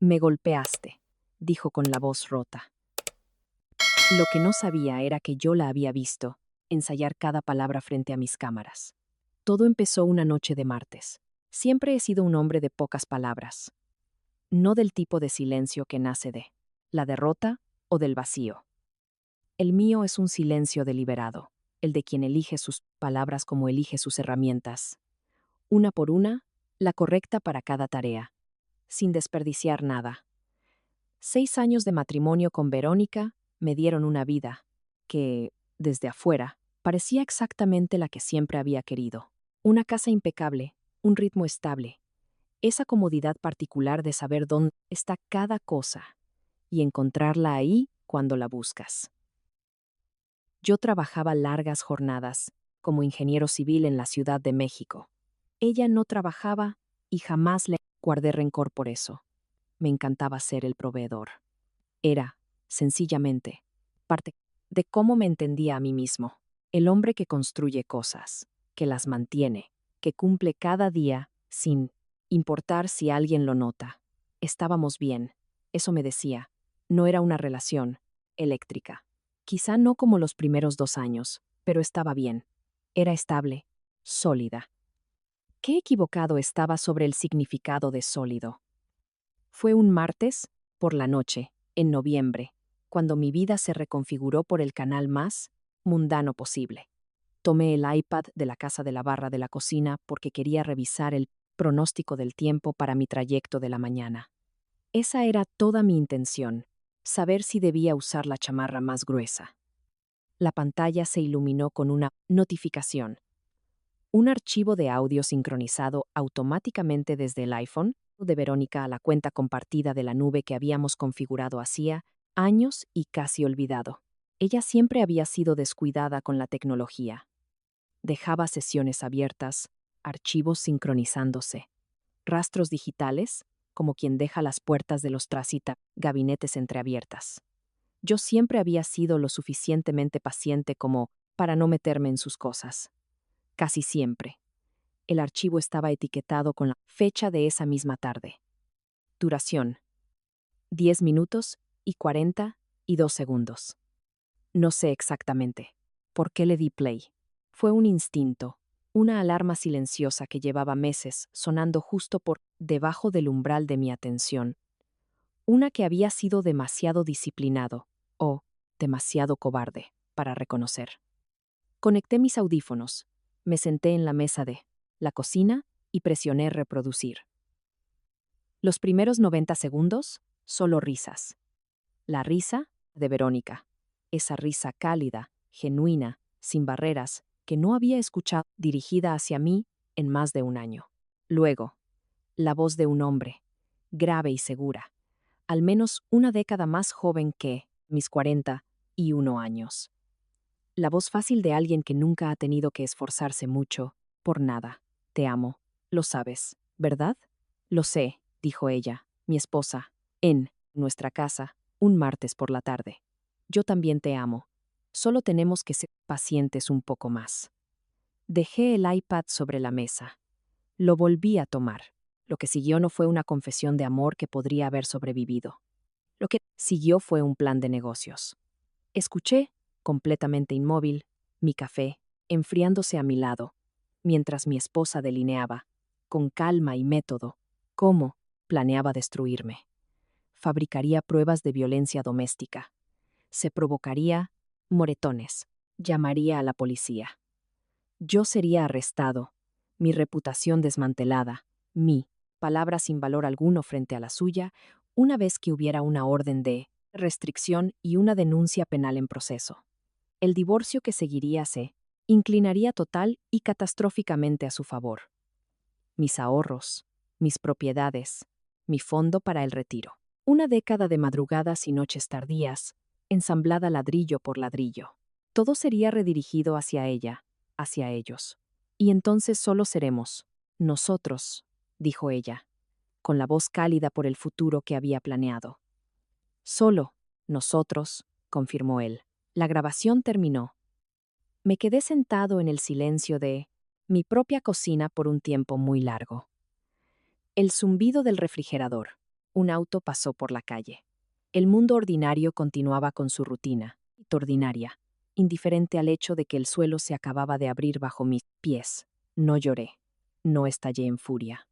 Me golpeaste, dijo con la voz rota. Lo que no sabía era que yo la había visto ensayar cada palabra frente a mis cámaras. Todo empezó una noche de martes. Siempre he sido un hombre de pocas palabras, no del tipo de silencio que nace de la derrota o del vacío. El mío es un silencio deliberado, el de quien elige sus palabras como elige sus herramientas. Una por una, la correcta para cada tarea, sin desperdiciar nada. 6 años de matrimonio con Verónica me dieron una vida que, desde afuera, parecía exactamente la que siempre había querido. Una casa impecable, un ritmo estable, esa comodidad particular de saber dónde está cada cosa y encontrarla ahí cuando la buscas. Yo trabajaba largas jornadas como ingeniero civil en la Ciudad de México. Ella no trabajaba y jamás le guardé rencor por eso. Me encantaba ser el proveedor. Era, sencillamente, parte de cómo me entendía a mí mismo. El hombre que construye cosas, que las mantiene, que cumple cada día sin importar si alguien lo nota. Estábamos bien, eso me decía. No era una relación eléctrica. Quizá no como los primeros 2 años, pero estaba bien. Era estable, sólida. Qué equivocado estaba sobre el significado de sólido. Fue un martes, por la noche, en noviembre, cuando mi vida se reconfiguró por el canal más mundano posible. Tomé el iPad de la casa de la barra de la cocina porque quería revisar el pronóstico del tiempo para mi trayecto de la mañana. Esa era toda mi intención, saber si debía usar la chamarra más gruesa. La pantalla se iluminó con una notificación. Un archivo de audio sincronizado automáticamente desde el iPhone de Verónica a la cuenta compartida de la nube que habíamos configurado hacía años y casi olvidado. Ella siempre había sido descuidada con la tecnología. Dejaba sesiones abiertas, archivos sincronizándose, rastros digitales, como quien deja las puertas de los gabinetes entreabiertas. Yo siempre había sido lo suficientemente paciente como para no meterme en sus cosas. Casi siempre. El archivo estaba etiquetado con la fecha de esa misma tarde. Duración: 10 minutos y 42 segundos. No sé exactamente por qué le di play. Fue un instinto, una alarma silenciosa que llevaba meses sonando justo por debajo del umbral de mi atención. Una que había sido demasiado disciplinado o demasiado cobarde para reconocer. Conecté mis audífonos, me senté en la mesa de la cocina y presioné reproducir. Los primeros 90 segundos, solo risas. La risa de Verónica. Esa risa cálida, genuina, sin barreras, que no había escuchado dirigida hacia mí en más de un año. Luego, la voz de un hombre, grave y segura, al menos una década más joven que mis 41 años. La voz fácil de alguien que nunca ha tenido que esforzarse mucho, por nada. Te amo, lo sabes, ¿verdad? Lo sé, dijo ella, mi esposa, en nuestra casa, un martes por la tarde. Yo también te amo. Solo tenemos que ser pacientes un poco más. Dejé el iPad sobre la mesa. Lo volví a tomar. Lo que siguió no fue una confesión de amor que podría haber sobrevivido. Lo que siguió fue un plan de negocios. Escuché, completamente inmóvil, mi café, enfriándose a mi lado, mientras mi esposa delineaba, con calma y método, cómo planeaba destruirme. Fabricaría pruebas de violencia doméstica. Se provocaría moretones. Llamaría a la policía. Yo sería arrestado, mi reputación desmantelada, mi palabra sin valor alguno frente a la suya, una vez que hubiera una orden de restricción y una denuncia penal en proceso. El divorcio que seguiría se inclinaría total y catastróficamente a su favor. Mis ahorros, mis propiedades, mi fondo para el retiro. Una década de madrugadas y noches tardías, ensamblada ladrillo por ladrillo. Todo sería redirigido hacia ella, hacia ellos. Y entonces solo seremos nosotros, dijo ella, con la voz cálida por el futuro que había planeado. Solo nosotros, confirmó él. La grabación terminó. Me quedé sentado en el silencio de mi propia cocina por un tiempo muy largo. El zumbido del refrigerador, Un auto pasó por la calle. El mundo ordinario continuaba con su rutina, ordinaria, indiferente al hecho de que el suelo se acababa de abrir bajo mis pies. No lloré. No estallé en furia.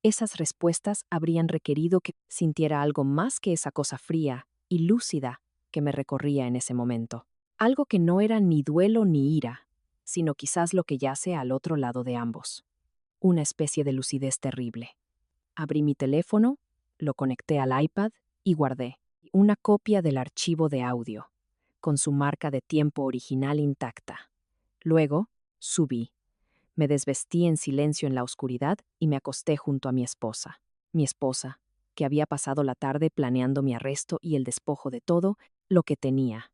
Esas respuestas habrían requerido que sintiera algo más que esa cosa fría y lúcida que me recorría en ese momento. Algo que no era ni duelo ni ira, sino quizás lo que yace al otro lado de ambos. Una especie de lucidez terrible. Abrí mi teléfono, lo conecté al iPad y guardé una copia del archivo de audio, con su marca de tiempo original intacta. Luego, subí. Me desvestí en silencio en la oscuridad y me acosté junto a mi esposa. Mi esposa, que había pasado la tarde planeando mi arresto y el despojo de todo lo que tenía.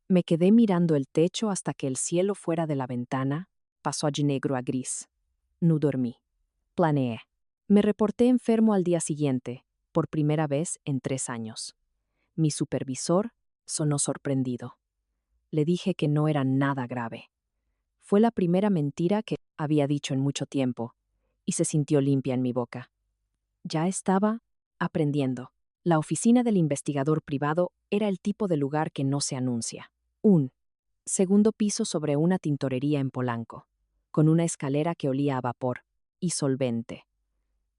Me quedé mirando el techo hasta que el cielo fuera de la ventana pasó de negro a gris. No dormí. Planeé. Me reporté enfermo al día siguiente, por primera vez en 3 años. Mi supervisor sonó sorprendido. Le dije que no era nada grave. Fue la primera mentira que había dicho en mucho tiempo, y se sintió limpia en mi boca. Ya estaba aprendiendo. La oficina del investigador privado era el tipo de lugar que no se anuncia. Un segundo piso sobre una tintorería en Polanco, con una escalera que olía a vapor y solvente.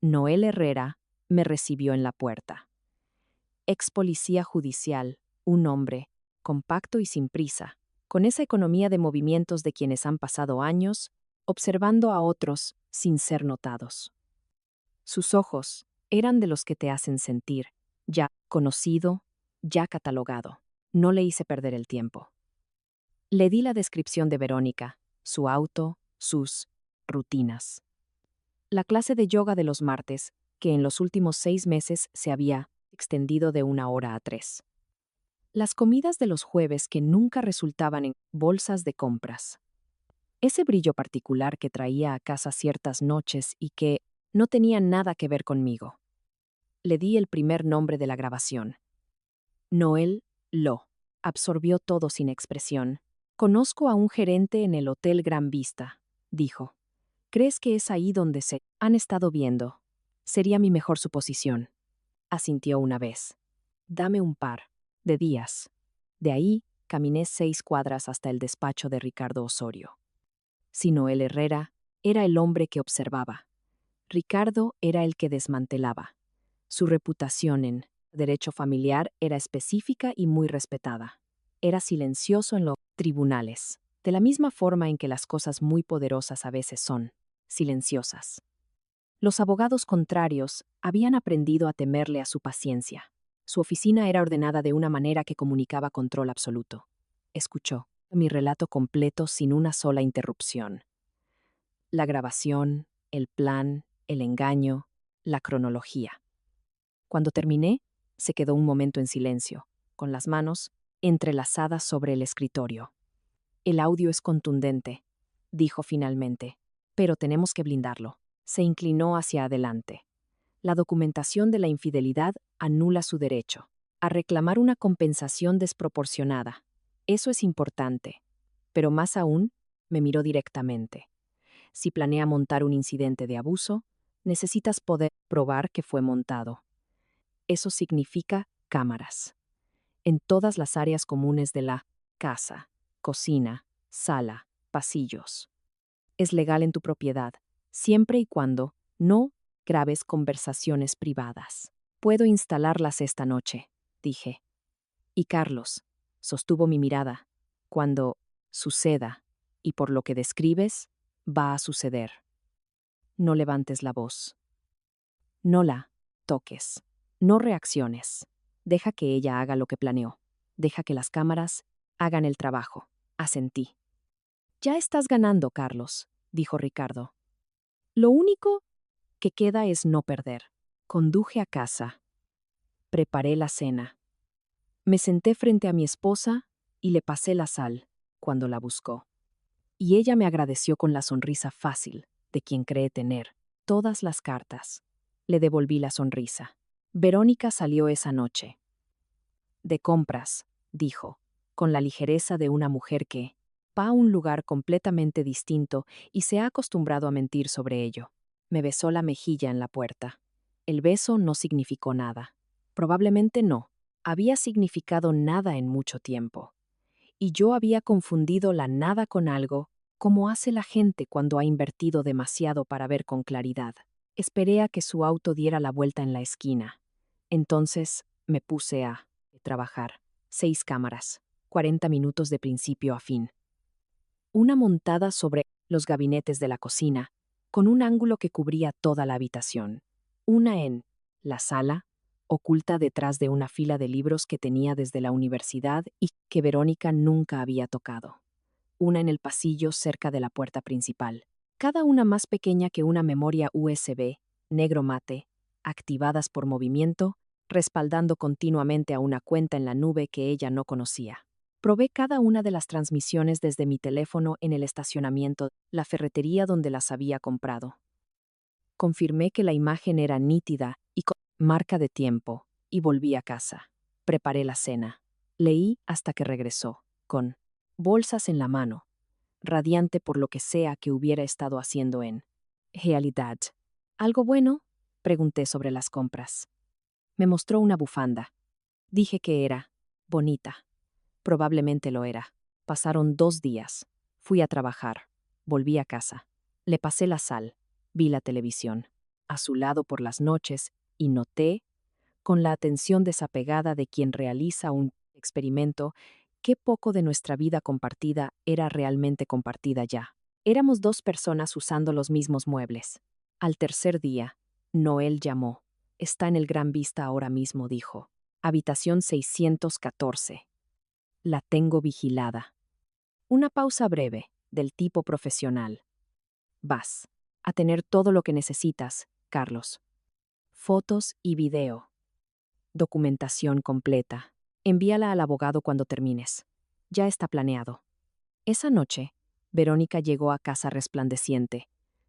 Noel Herrera me recibió en la puerta. Ex policía judicial, un hombre, compacto y sin prisa, con esa economía de movimientos de quienes han pasado años, observando a otros sin ser notados. Sus ojos eran de los que te hacen sentir, ya conocido, ya catalogado. No le hice perder el tiempo. Le di la descripción de Verónica, su auto, sus rutinas. La clase de yoga de los martes, que en los últimos 6 meses se había extendido de 1 hora a 3. Las comidas de los jueves que nunca resultaban en bolsas de compras. Ese brillo particular que traía a casa ciertas noches y que no tenía nada que ver conmigo. Le di el primer nombre de la grabación. Noel lo absorbió todo sin expresión. Conozco a un gerente en el Hotel Gran Vista, dijo. ¿Crees que es ahí donde se han estado viendo? Sería mi mejor suposición. Asintió una vez. Dame un par de días. De ahí, caminé 6 cuadras hasta el despacho de Ricardo Osorio. Si Noel Herrera era el hombre que observaba, Ricardo era el que desmantelaba. Su reputación en derecho familiar era específica y muy respetada. Era silencioso en los tribunales, de la misma forma en que las cosas muy poderosas a veces son silenciosas. Los abogados contrarios habían aprendido a temerle a su paciencia. Su oficina era ordenada de una manera que comunicaba control absoluto. Escuchó mi relato completo sin una sola interrupción. La grabación, el plan, el engaño, la cronología. Cuando terminé, se quedó un momento en silencio, con las manos entrelazadas sobre el escritorio. El audio es contundente, dijo finalmente, pero tenemos que blindarlo. Se inclinó hacia adelante. La documentación de la infidelidad anula su derecho a reclamar una compensación desproporcionada. Eso es importante. Pero más aún, me miró directamente. Si planea montar un incidente de abuso, necesitas poder probar que fue montado. Eso significa cámaras. En todas las áreas comunes de la casa, cocina, sala, pasillos. Es legal en tu propiedad, siempre y cuando no grabes conversaciones privadas. Puedo instalarlas esta noche, dije. Y Carlos, sostuvo mi mirada, cuando suceda, y por lo que describes, va a suceder. No levantes la voz. No la toques. No reacciones. Deja que ella haga lo que planeó. Deja que las cámaras hagan el trabajo. Asentí. Ya estás ganando, Carlos, dijo Ricardo. Lo único que queda es no perder. Conduje a casa. Preparé la cena. Me senté frente a mi esposa y le pasé la sal cuando la buscó. Y ella me agradeció con la sonrisa fácil de quien cree tener todas las cartas. Le devolví la sonrisa. Verónica salió esa noche. De compras, dijo, con la ligereza de una mujer que va a un lugar completamente distinto y se ha acostumbrado a mentir sobre ello. Me besó la mejilla en la puerta. El beso no significó nada. Probablemente no. Había significado nada en mucho tiempo. Y yo había confundido la nada con algo, como hace la gente cuando ha invertido demasiado para ver con claridad. Esperé a que su auto diera la vuelta en la esquina. Entonces me puse a trabajar. 6 cámaras, 40 minutos de principio a fin. Una montada sobre los gabinetes de la cocina, con un ángulo que cubría toda la habitación. Una en la sala, oculta detrás de una fila de libros que tenía desde la universidad y que Verónica nunca había tocado. Una en el pasillo cerca de la puerta principal, cada una más pequeña que una memoria USB, negro mate, activadas por movimiento, respaldando continuamente a una cuenta en la nube que ella no conocía. Probé cada una de las transmisiones desde mi teléfono en el estacionamiento, la ferretería donde las había comprado. Confirmé que la imagen era nítida y con marca de tiempo, y volví a casa. Preparé la cena. Leí hasta que regresó, con bolsas en la mano, radiante por lo que sea que hubiera estado haciendo en realidad. ¿Algo bueno? Pregunté sobre las compras. Me mostró una bufanda. Dije que era bonita. Probablemente lo era. Pasaron 2 días. Fui a trabajar. Volví a casa. Le pasé la sal. Vi la televisión. A su lado por las noches, y noté, con la atención desapegada de quien realiza un experimento, qué poco de nuestra vida compartida era realmente compartida ya. Éramos 2 personas usando los mismos muebles. Al tercer día, Noel llamó. Está en el Gran Vista ahora mismo, dijo. Habitación 614. La tengo vigilada. Una pausa breve, del tipo profesional. Vas a tener todo lo que necesitas, Carlos. Fotos y video. Documentación completa. Envíala al abogado cuando termines. Ya está planeado. Esa noche, Verónica llegó a casa resplandeciente,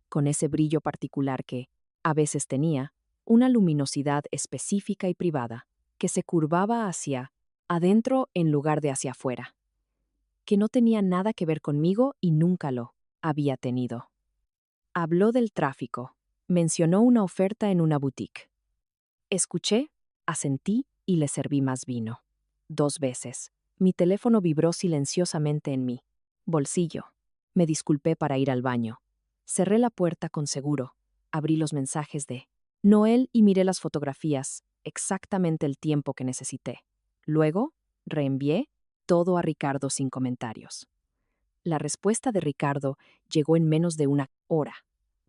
con ese brillo particular que, a veces tenía, una luminosidad específica y privada, que se curvaba hacia adentro en lugar de hacia afuera, que no tenía nada que ver conmigo y nunca lo había tenido. Habló del tráfico, mencionó una oferta en una boutique. Escuché, asentí y le serví más vino. 2 veces. Mi teléfono vibró silenciosamente en mi bolsillo. Me disculpé para ir al baño. Cerré la puerta con seguro. Abrí los mensajes de Noel y miré las fotografías, exactamente el tiempo que necesité. Luego, reenvié todo a Ricardo sin comentarios. La respuesta de Ricardo llegó en menos de una hora.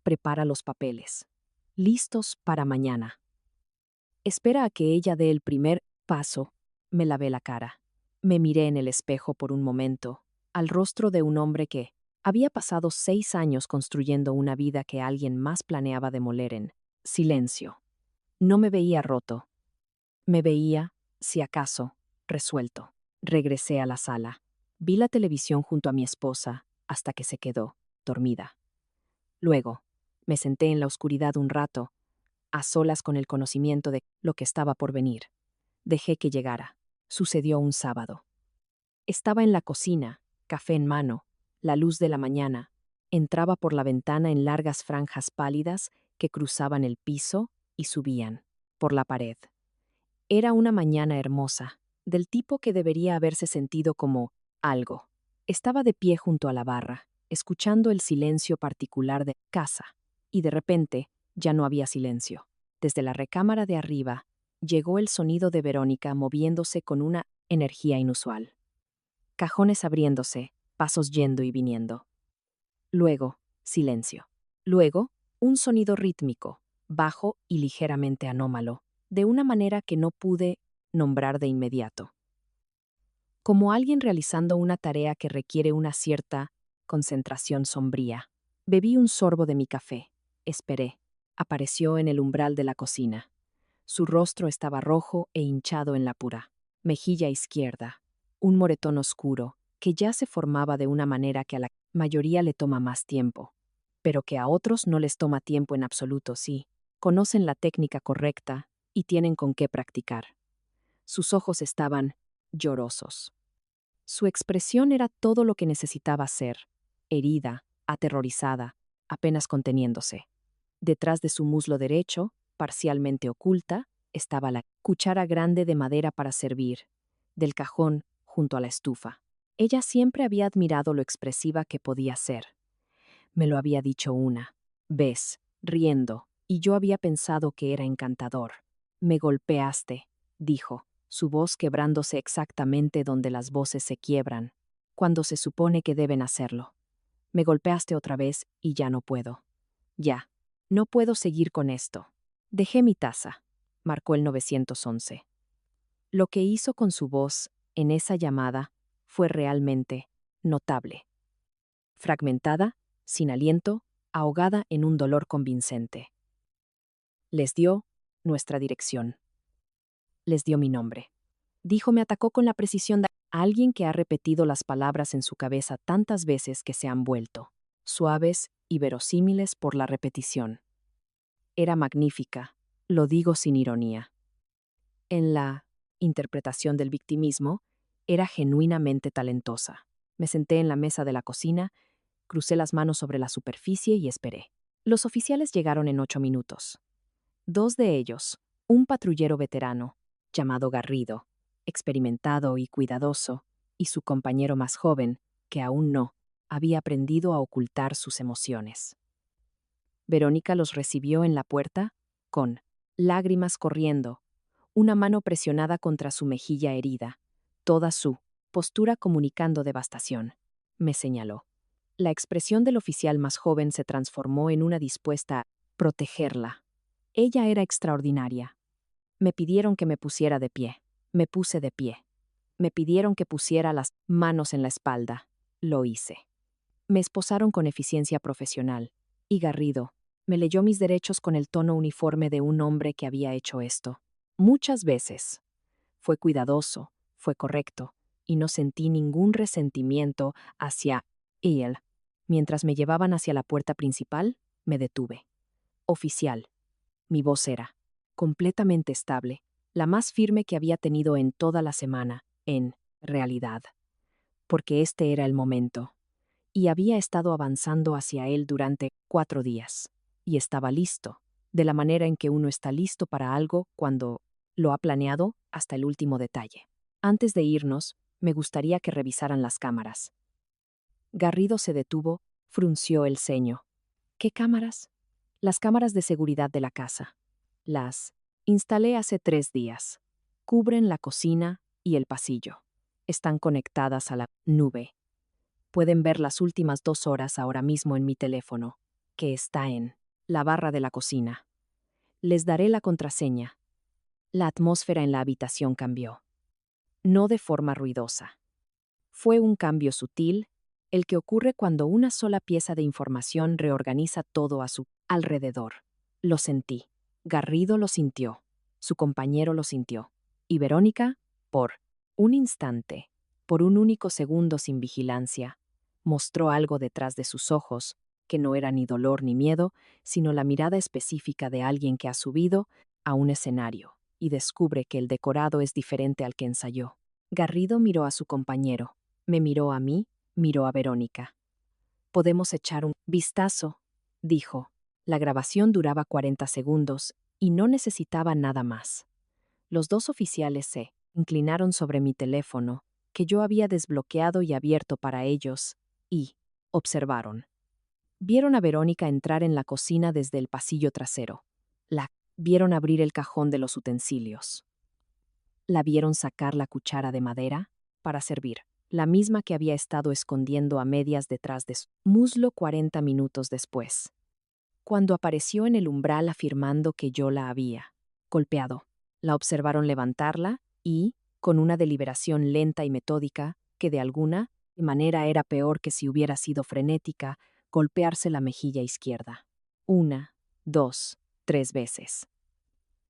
Prepara los papeles. Listos para mañana. Espera a que ella dé el primer paso. Me lavé la cara. Me miré en el espejo por un momento, al rostro de un hombre que había pasado 6 años construyendo una vida que alguien más planeaba demoler en silencio. No me veía roto. Me veía, si acaso, resuelto. Regresé a la sala. Vi la televisión junto a mi esposa hasta que se quedó dormida. Luego, me senté en la oscuridad un rato, a solas con el conocimiento de lo que estaba por venir. Dejé que llegara. Sucedió un sábado. Estaba en la cocina, café en mano, la luz de la mañana. Entraba por la ventana en largas franjas pálidas que cruzaban el piso y subían por la pared. Era una mañana hermosa, del tipo que debería haberse sentido como algo. Estaba de pie junto a la barra, escuchando el silencio particular de casa, y de repente ya no había silencio. Desde la recámara de arriba llegó el sonido de Verónica moviéndose con una energía inusual. Cajones abriéndose, pasos yendo y viniendo. Luego, silencio. Luego, un sonido rítmico, bajo y ligeramente anómalo, de una manera que no pude nombrar de inmediato. Como alguien realizando una tarea que requiere una cierta concentración sombría. Bebí un sorbo de mi café. Esperé. Apareció en el umbral de la cocina. Su rostro estaba rojo e hinchado en la pura mejilla izquierda. Un moretón oscuro, que ya se formaba de una manera que a la mayoría le toma más tiempo, pero que a otros no les toma tiempo en absoluto si conocen la técnica correcta y tienen con qué practicar. Sus ojos estaban llorosos. Su expresión era todo lo que necesitaba ser, herida, aterrorizada, apenas conteniéndose. Detrás de su muslo derecho parcialmente oculta, estaba la cuchara grande de madera para servir, del cajón junto a la estufa. Ella siempre había admirado lo expresiva que podía ser. Me lo había dicho una vez, riendo, y yo había pensado que era encantador. Me golpeaste, dijo, su voz quebrándose exactamente donde las voces se quiebran, cuando se supone que deben hacerlo. Me golpeaste otra vez y ya no puedo. Ya, no puedo seguir con esto. Dejé mi taza, marcó el 911. Lo que hizo con su voz, en esa llamada, fue realmente notable. Fragmentada, sin aliento, ahogada en un dolor convincente. Les dio nuestra dirección. Les dio mi nombre. Dijo, me atacó con la precisión de alguien que ha repetido las palabras en su cabeza tantas veces que se han vuelto suaves y verosímiles por la repetición. Era magnífica, lo digo sin ironía. En la interpretación del victimismo, era genuinamente talentosa. Me senté en la mesa de la cocina, crucé las manos sobre la superficie y esperé. Los oficiales llegaron en 8 minutos. 2 de ellos, un patrullero veterano, llamado Garrido, experimentado y cuidadoso, y su compañero más joven, que aún no, había aprendido a ocultar sus emociones. Verónica los recibió en la puerta, con lágrimas corriendo, una mano presionada contra su mejilla herida, toda su postura comunicando devastación. Me señaló. La expresión del oficial más joven se transformó en una dispuesta a protegerla. Ella era extraordinaria. Me pidieron que me pusiera de pie. Me puse de pie. Me pidieron que pusiera las manos en la espalda. Lo hice. Me esposaron con eficiencia profesional. Y Garrido me leyó mis derechos con el tono uniforme de un hombre que había hecho esto. Muchas veces. Fue cuidadoso, fue correcto, y no sentí ningún resentimiento hacia él. Mientras me llevaban hacia la puerta principal, me detuve. Oficial. Mi voz era completamente estable, la más firme que había tenido en toda la semana, en realidad. Porque este era el momento. Y había estado avanzando hacia él durante 4 días. Y estaba listo, de la manera en que uno está listo para algo cuando lo ha planeado hasta el último detalle. Antes de irnos, me gustaría que revisaran las cámaras. Garrido se detuvo, frunció el ceño. ¿Qué cámaras? Las cámaras de seguridad de la casa. Las instalé hace 3 días. Cubren la cocina y el pasillo. Están conectadas a la nube. Pueden ver las últimas 2 horas ahora mismo en mi teléfono, que está en la barra de la cocina. Les daré la contraseña. La atmósfera en la habitación cambió. No de forma ruidosa. Fue un cambio sutil, el que ocurre cuando una sola pieza de información reorganiza todo a su alrededor. Lo sentí. Garrido lo sintió. Su compañero lo sintió. Y Verónica, por un instante, por un único segundo sin vigilancia, mostró algo detrás de sus ojos, que no era ni dolor ni miedo, sino la mirada específica de alguien que ha subido a un escenario y descubre que el decorado es diferente al que ensayó. Garrido miró a su compañero, me miró a mí, miró a Verónica. «Podemos echar un vistazo», dijo. La grabación duraba 40 segundos y no necesitaba nada más. Los 2 oficiales se inclinaron sobre mi teléfono, que yo había desbloqueado y abierto para ellos, y observaron. Vieron a Verónica entrar en la cocina desde el pasillo trasero. La vieron abrir el cajón de los utensilios. La vieron sacar la cuchara de madera para servir, la misma que había estado escondiendo a medias detrás de su muslo 40 minutos después. Cuando apareció en el umbral afirmando que yo la había golpeado, la observaron levantarla y, con una deliberación lenta y metódica, que de alguna manera era peor que si hubiera sido frenética, golpearse la mejilla izquierda. 1, 2, 3 veces.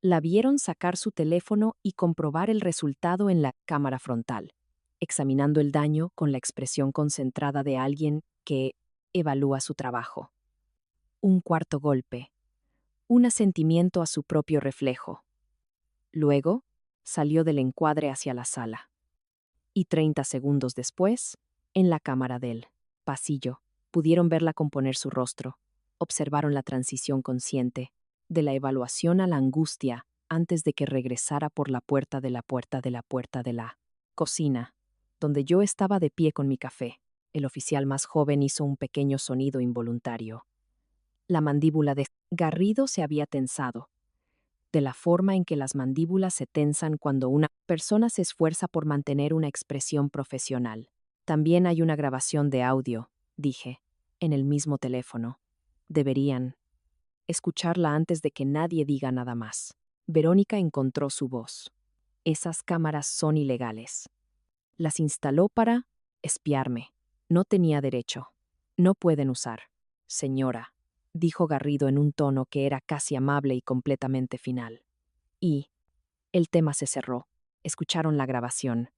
La vieron sacar su teléfono y comprobar el resultado en la cámara frontal, examinando el daño con la expresión concentrada de alguien que evalúa su trabajo. Un cuarto golpe. Un asentimiento a su propio reflejo. Luego, salió del encuadre hacia la sala. Y 30 segundos después, en la cámara del pasillo, pudieron verla componer su rostro. Observaron la transición consciente, de la evaluación a la angustia, antes de que regresara por la puerta de la cocina, donde yo estaba de pie con mi café. El oficial más joven hizo un pequeño sonido involuntario. La mandíbula de Garrido se había tensado, de la forma en que las mandíbulas se tensan cuando una persona se esfuerza por mantener una expresión profesional. También hay una grabación de audio, dije, en el mismo teléfono. Deberían escucharla antes de que nadie diga nada más. Verónica encontró su voz. Esas cámaras son ilegales. Las instaló para espiarme. No tenía derecho. No pueden usar. Señora, dijo Garrido en un tono que era casi amable y completamente final. Y el tema se cerró. Escucharon la grabación.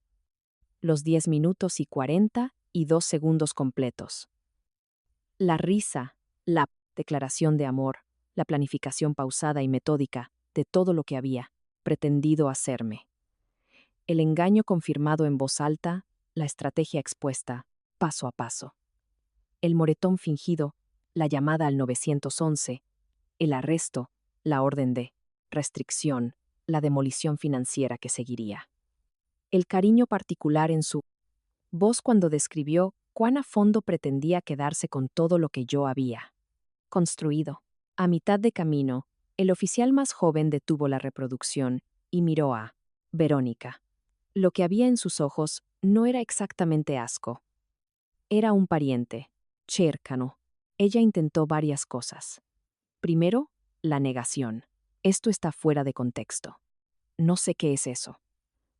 Los 10 minutos y 42 segundos completos. La risa, la declaración de amor, la planificación pausada y metódica de todo lo que había pretendido hacerme. El engaño confirmado en voz alta, la estrategia expuesta, paso a paso. El moretón fingido, la llamada al 911, el arresto, la orden de restricción, la demolición financiera que seguiría. El cariño particular en su voz cuando describió cuán a fondo pretendía quedarse con todo lo que yo había construido. A mitad de camino, el oficial más joven detuvo la reproducción y miró a Verónica. Lo que había en sus ojos no era exactamente asco. Era un pariente, cercano. Ella intentó varias cosas. Primero, la negación. Esto está fuera de contexto. No sé qué es eso.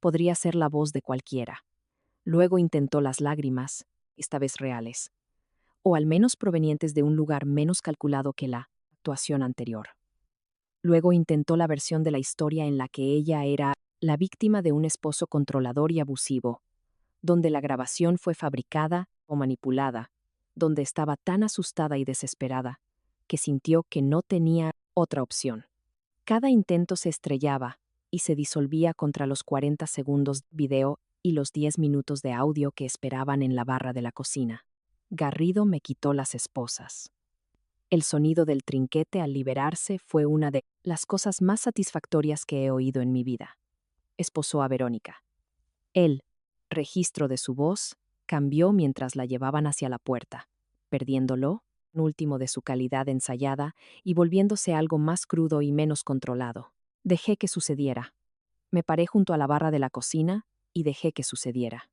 Podría ser la voz de cualquiera. Luego intentó las lágrimas, esta vez reales, o al menos provenientes de un lugar menos calculado que la actuación anterior. Luego intentó la versión de la historia en la que ella era la víctima de un esposo controlador y abusivo, donde la grabación fue fabricada o manipulada, donde estaba tan asustada y desesperada que sintió que no tenía otra opción. Cada intento se estrellaba y se disolvía contra los 40 segundos de video y los 10 minutos de audio que esperaban en la barra de la cocina. Garrido me quitó las esposas. El sonido del trinquete al liberarse fue una de las cosas más satisfactorias que he oído en mi vida. Esposó a Verónica. El registro de su voz cambió mientras la llevaban hacia la puerta, perdiéndolo, un último de su calidad ensayada y volviéndose algo más crudo y menos controlado. Dejé que sucediera. Me paré junto a la barra de la cocina y dejé que sucediera.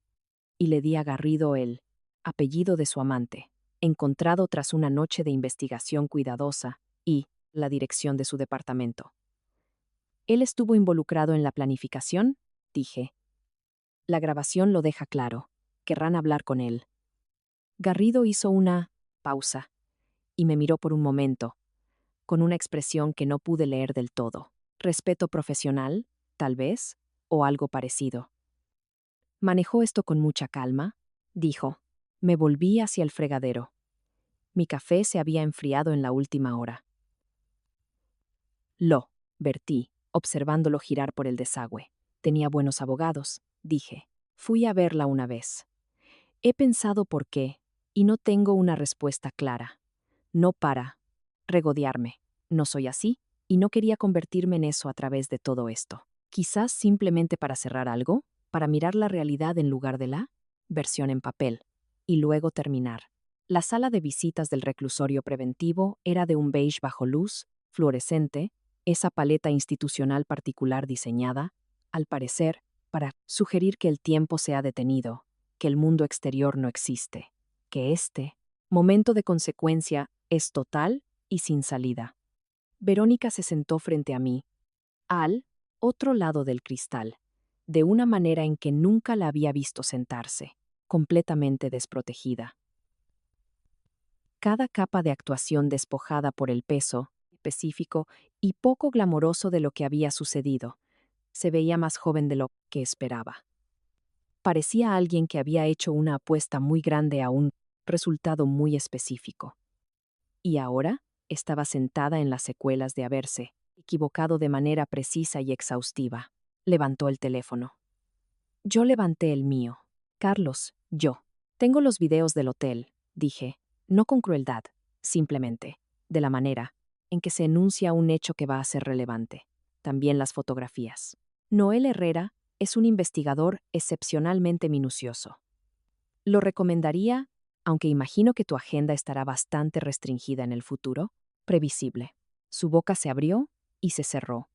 Y le di a Garrido el apellido de su amante, encontrado tras una noche de investigación cuidadosa, y la dirección de su departamento. ¿Él estuvo involucrado en la planificación? Dije. La grabación lo deja claro. Querrán hablar con él. Garrido hizo una pausa y me miró por un momento, con una expresión que no pude leer del todo. Respeto profesional, tal vez, o algo parecido. Manejó esto con mucha calma, dijo. Me volví hacia el fregadero. Mi café se había enfriado en la última hora. Lo vertí, observándolo girar por el desagüe. Tenía buenos abogados, dije. Fui a verla una vez. He pensado por qué, y no tengo una respuesta clara. No para regodearme. No soy así, y no quería convertirme en eso a través de todo esto. Quizás simplemente para cerrar algo, para mirar la realidad en lugar de la versión en papel, y luego terminar. La sala de visitas del reclusorio preventivo era de un beige bajo luz, fluorescente, esa paleta institucional particular diseñada, al parecer, para sugerir que el tiempo se ha detenido, que el mundo exterior no existe, que este momento de consecuencia es total y sin salida. Verónica se sentó frente a mí, al otro lado del cristal, de una manera en que nunca la había visto sentarse, completamente desprotegida. Cada capa de actuación despojada por el peso específico y poco glamoroso de lo que había sucedido, se veía más joven de lo que esperaba. Parecía alguien que había hecho una apuesta muy grande a un resultado muy específico. Y ahora estaba sentada en las secuelas de haberse equivocado de manera precisa y exhaustiva. Levantó el teléfono. Yo levanté el mío. Carlos, yo. Tengo los videos del hotel, dije, no con crueldad, simplemente, de la manera en que se enuncia un hecho que va a ser relevante. También las fotografías. Noel Herrera es un investigador excepcionalmente minucioso. Lo recomendaría, aunque imagino que tu agenda estará bastante restringida en el futuro, previsible. Su boca se abrió y se cerró.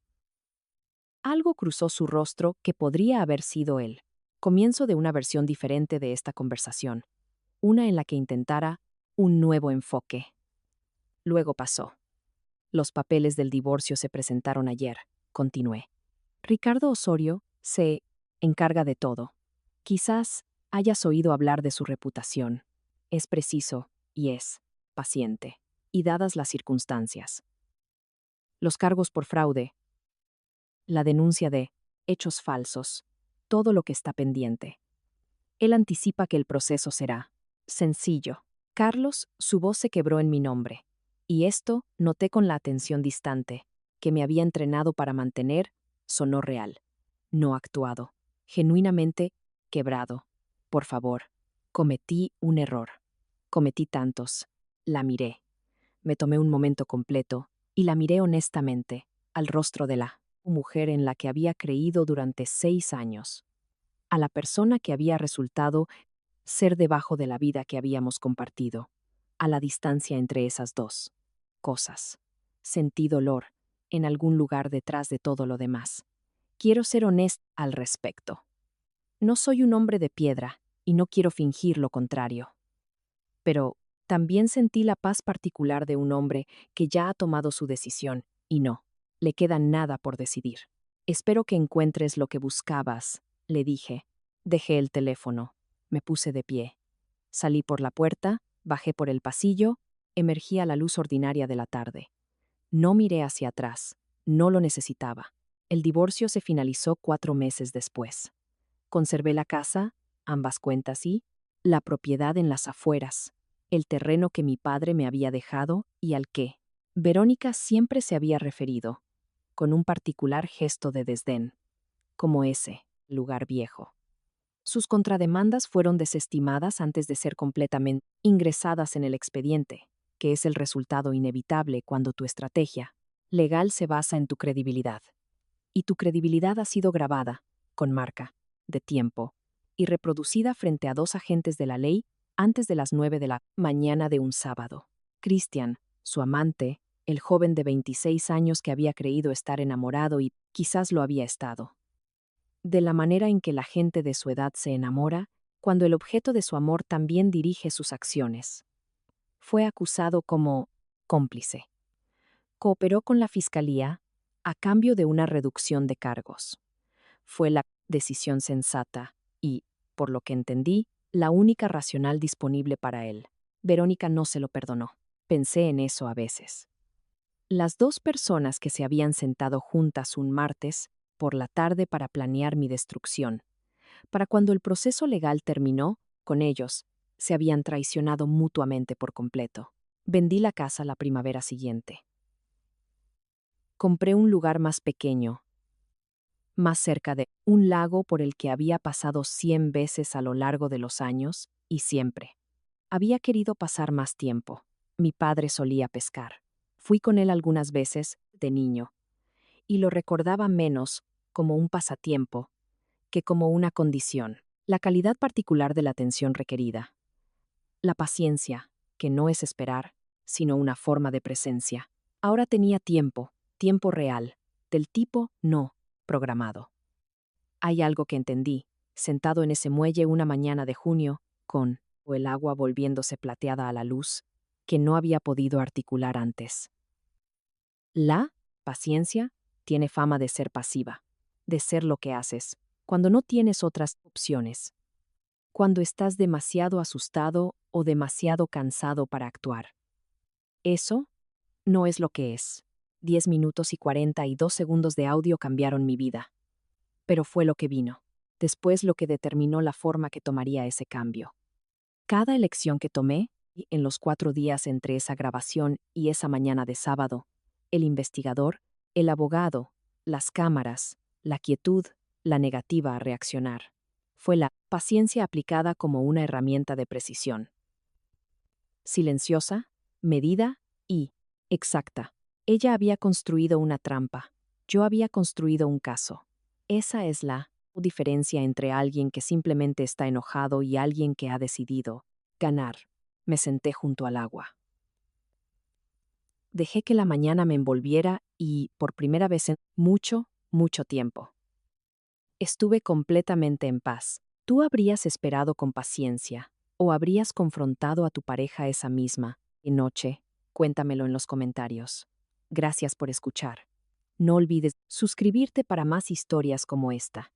Algo cruzó su rostro que podría haber sido él. Comienzo de una versión diferente de esta conversación, una en la que intentara un nuevo enfoque. Luego pasó. Los papeles del divorcio se presentaron ayer, continué. Ricardo Osorio se encarga de todo. Quizás hayas oído hablar de su reputación. Es preciso y es paciente, y dadas las circunstancias. Los cargos por fraude, la denuncia de hechos falsos, todo lo que está pendiente. Él anticipa que el proceso será sencillo. Carlos, su voz se quebró en mi nombre, y esto noté con la atención distante, que me había entrenado para mantener, sonó real, no actuado, genuinamente quebrado. Por favor, cometí un error. Cometí tantos. La miré. Me tomé un momento completo y la miré honestamente, al rostro de la mujer en la que había creído durante 6 años, a la persona que había resultado ser debajo de la vida que habíamos compartido, a la distancia entre esas dos cosas. Sentí dolor en algún lugar detrás de todo lo demás. Quiero ser honesta al respecto. No soy un hombre de piedra y no quiero fingir lo contrario. Pero también sentí la paz particular de un hombre que ya ha tomado su decisión y no le queda nada por decidir. Espero que encuentres lo que buscabas, le dije. Dejé el teléfono. Me puse de pie. Salí por la puerta, bajé por el pasillo, emergí a la luz ordinaria de la tarde. No miré hacia atrás. No lo necesitaba. El divorcio se finalizó 4 meses después. Conservé la casa, ambas cuentas y la propiedad en las afueras, el terreno que mi padre me había dejado y al que Verónica siempre se había referido, con un particular gesto de desdén, como ese lugar viejo. Sus contrademandas fueron desestimadas antes de ser completamente ingresadas en el expediente, que es el resultado inevitable cuando tu estrategia legal se basa en tu credibilidad. Y tu credibilidad ha sido grabada, con marca, de tiempo, y reproducida frente a 2 agentes de la ley antes de las 9 de la mañana de un sábado. Christian, su amante, el joven de 26 años que había creído estar enamorado y quizás lo había estado. De la manera en que la gente de su edad se enamora, cuando el objeto de su amor también dirige sus acciones. Fue acusado como cómplice. Cooperó con la fiscalía a cambio de una reducción de cargos. Fue la decisión sensata y, por lo que entendí, la única racional disponible para él. Verónica no se lo perdonó. Pensé en eso a veces. Las 2 personas que se habían sentado juntas un martes por la tarde para planear mi destrucción, para cuando el proceso legal terminó, con ellos, se habían traicionado mutuamente por completo. Vendí la casa la primavera siguiente. Compré un lugar más pequeño, más cerca de un lago por el que había pasado 100 veces a lo largo de los años, y siempre. Había querido pasar más tiempo. Mi padre solía pescar. Fui con él algunas veces, de niño, y lo recordaba menos como un pasatiempo que como una condición. La calidad particular de la atención requerida. La paciencia, que no es esperar, sino una forma de presencia. Ahora tenía tiempo, tiempo real, del tipo no programado. Hay algo que entendí, sentado en ese muelle una mañana de junio, con el agua volviéndose plateada a la luz, que no había podido articular antes. La paciencia tiene fama de ser pasiva, de ser lo que haces, cuando no tienes otras opciones, cuando estás demasiado asustado o demasiado cansado para actuar. Eso no es lo que es. 10 minutos y 42 segundos de audio cambiaron mi vida. Pero fue lo que vino, después lo que determinó la forma que tomaría ese cambio. Cada elección que tomé, en los 4 días entre esa grabación y esa mañana de sábado, el investigador, el abogado, las cámaras, la quietud, la negativa a reaccionar, fue la paciencia aplicada como una herramienta de precisión. Silenciosa, medida y exacta. Ella había construido una trampa. Yo había construido un caso. Esa es la diferencia entre alguien que simplemente está enojado y alguien que ha decidido ganar. Me senté junto al agua. Dejé que la mañana me envolviera y, por primera vez en mucho tiempo, estuve completamente en paz. ¿Tú habrías esperado con paciencia o habrías confrontado a tu pareja esa misma noche? Cuéntamelo en los comentarios. Gracias por escuchar. No olvides suscribirte para más historias como esta.